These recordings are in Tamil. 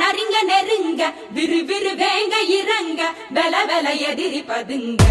நரிங்க நெருங்க விறு விறு வேங்க இறங்க வெல வெல எதிரி பதுங்க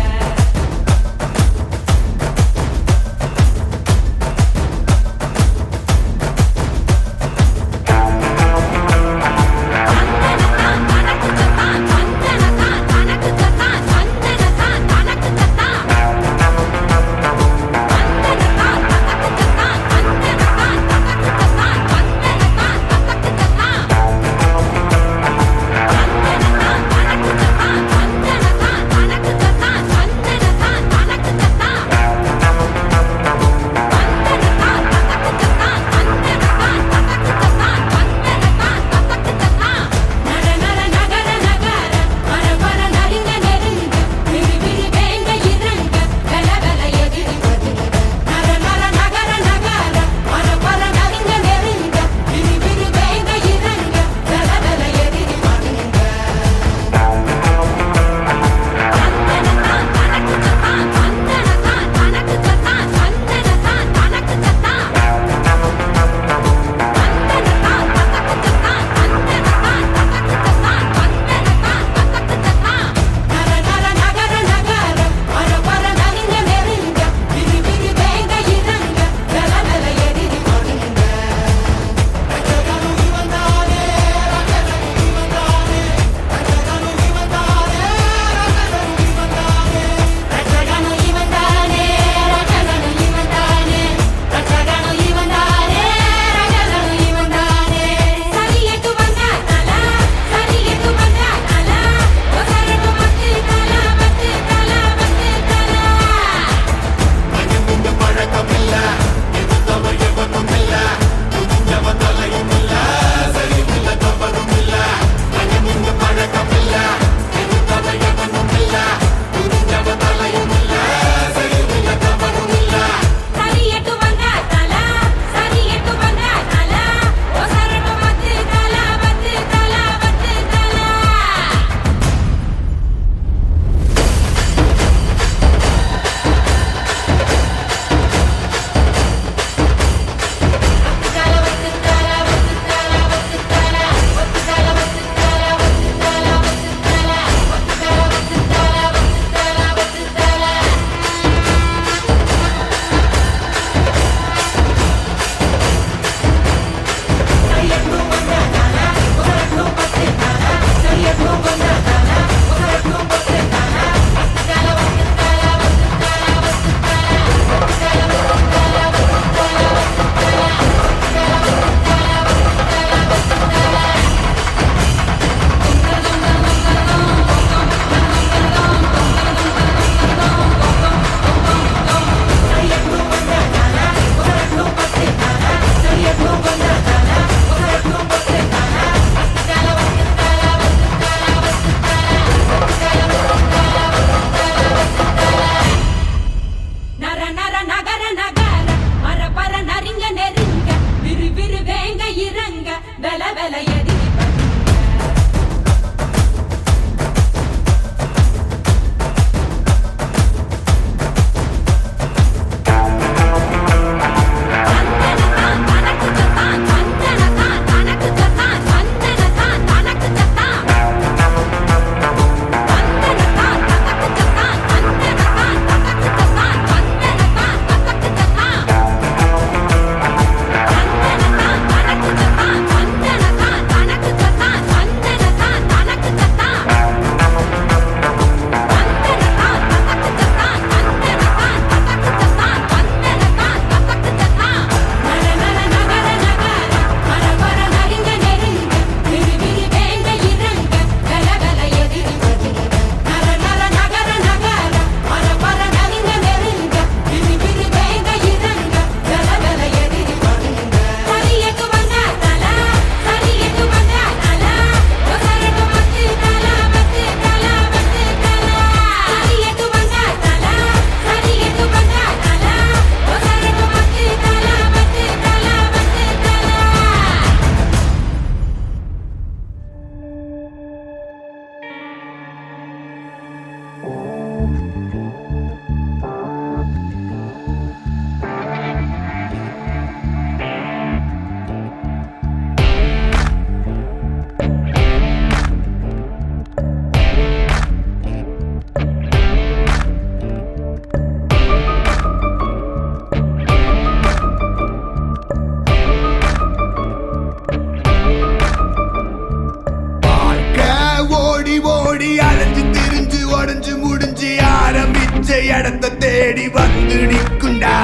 ஓடி அலைஞ்சு திரிஞ்சு உடஞ்சு முடிஞ்சு ஆரம்பிச்ச இடத்த தேடி வந்து நிக்குண்டா.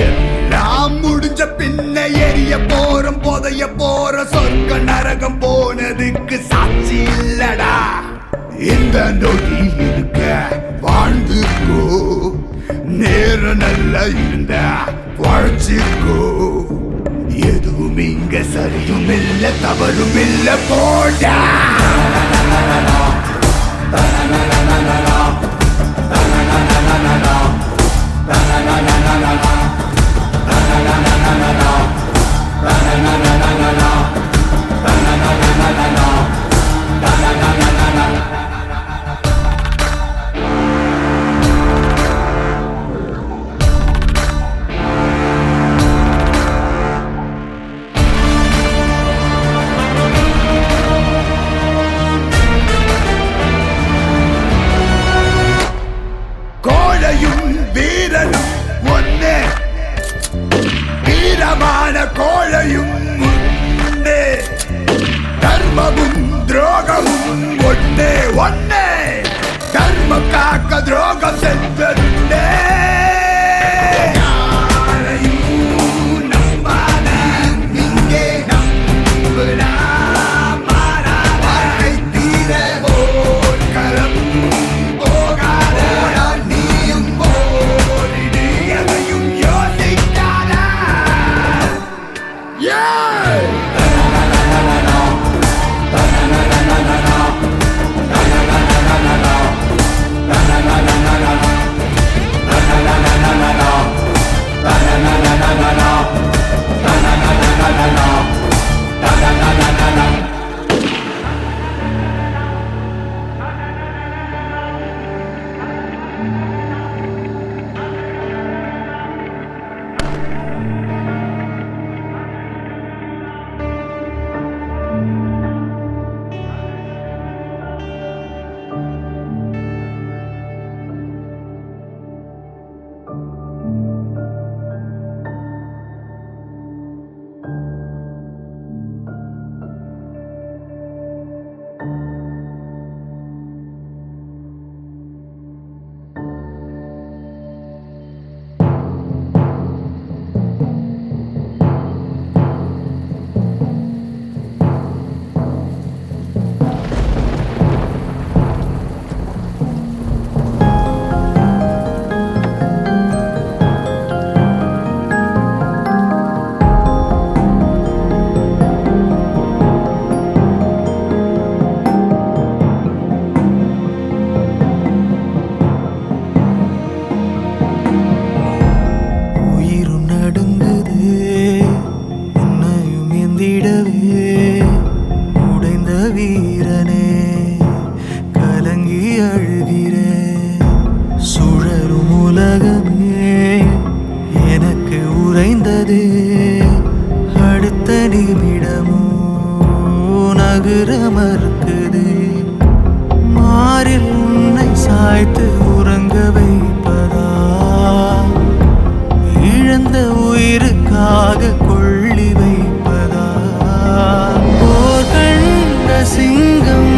எல்லாம் முடிஞ்ச பின்ன எரிய போறோம் புதைய போற சொர்க்க நரகம் போனதுக்கு சாட்சி இல்லடா. இந்த நொடி இருக்க வாழ்ந்துக்கோ, நேரம் நல்லா இருந்த வாழ்ச்சிக்கோ. எதுவும் இங்க சரியும் இல்ல தவறும் இல்ல போடா. கோழையும் வீரனும் ஒன்னே, வீரமான கோழையும் ஒன்னே, தர்மமும் துரோகமும் ஒன்னே ஒன்னே, தர்மம் காக்க துரோகம் சென்றே. அடுத்த நிமிடமோ நகர மறுக்குது. மாறில் உன்னை சாய்த்து உறங்க வைப்பதா, இழந்த உயிருக்காக கொள்ளி வைப்பதா. போர் கண்ட சிங்கம்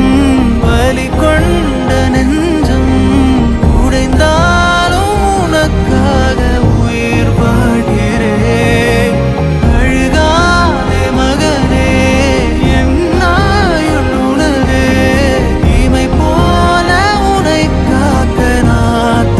வலி கொண்ட நெஞ்சம் உடைந்தாலும் உனக்காக உயிர் வாழ்கிறேன். அழுகாதே மகனே, என்னாயுள் உணவே, இமை போல உனை காக்க நான்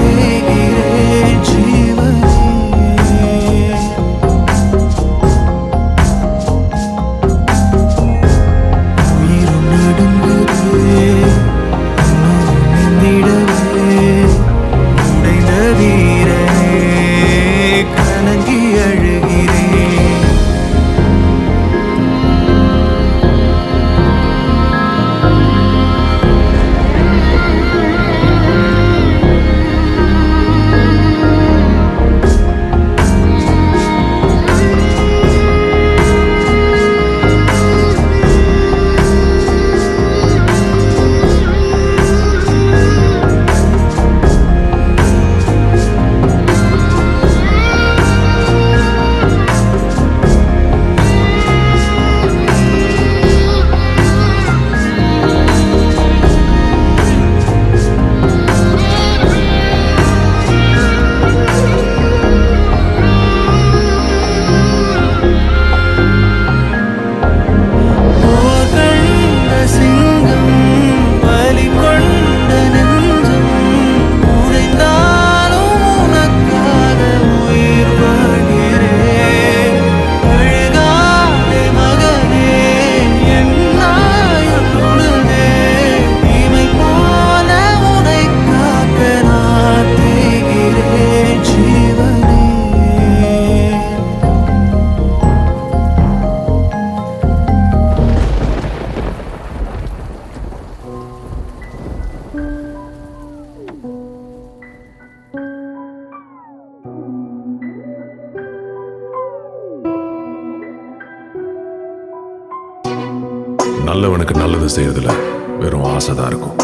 நல்லவனுக்கு நல்லது செய்யறதுல வெறும் ஆசைதான் இருக்கும்.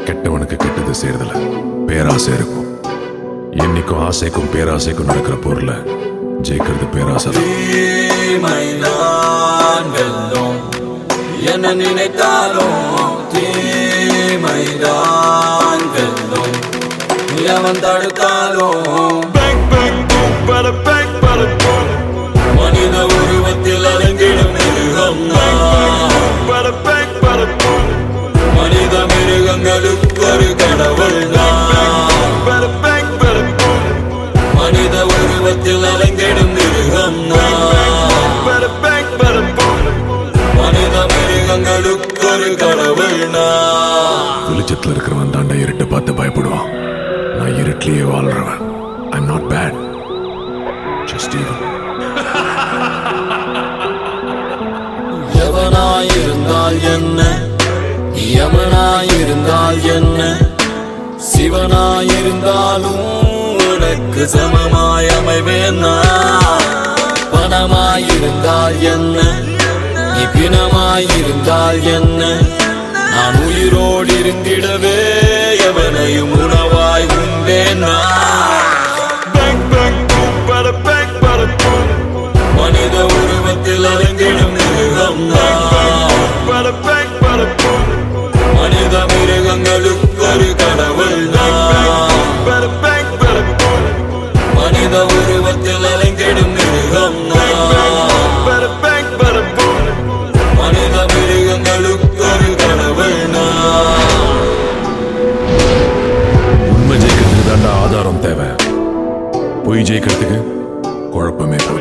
கெட்டவனுக்கு கெட்டது செய்யறதுல பேராசை இருக்கும். என்னைக்கும் ஆசைக்கும் பேராசைக்கும் நடக்கிற பொருளை ஜெயிக்கிறது பேராசை தான். தீமைதான் வெல்லும் என்ன நினைத்தாலும் தீமைதான் வெல்லும் எவன் தடுத்தாலும் மனித உருவத்தில் அலங்கிடும் மிருகம் மனித மிருகங்களுக்கு ஒரு கடவுள் மனித உருவத்தில் அலங்கிடும் மிருகம் மனித மிருகங்களுக்கு ஒரு கடவுள் வெளிச்சத்துல இருக்கிறவன் தாண்டா இருட்டை பார்த்து பயப்படுவான். நான் இருட்டிலேயே வாழ்றவன். I'm not bad, just evil. எவனாயிருந்தால் என்ன, யமனாயிருந்தால் என்ன, சிவனாயிருந்தாலும் உனக்கு சமமாய் அமைவேன் நான். பணமாயிருந்தால் என்ன, நீ பிணமாயிருந்தால் என்ன, நான் உயிரோடு இருந்திடவே எவனையும் உணவாய் உண்டேன் நான். மனித உருவத்தில் அலங்கிடும் மிருகம் மனித மிருகங்களுக்கு ஒரு கடவுள் மனித உருவத்தில் அலங்கிடும் மிருகம் மனித மிருகங்களுக்கு ஒரு கடவுள். உண்மை ஜெயிக்கிறதுக்கு தாண்டா ஆதாரம் தேவை. பொய் ஜெயிக்கிறதுக்கு குழப்பமே போய்.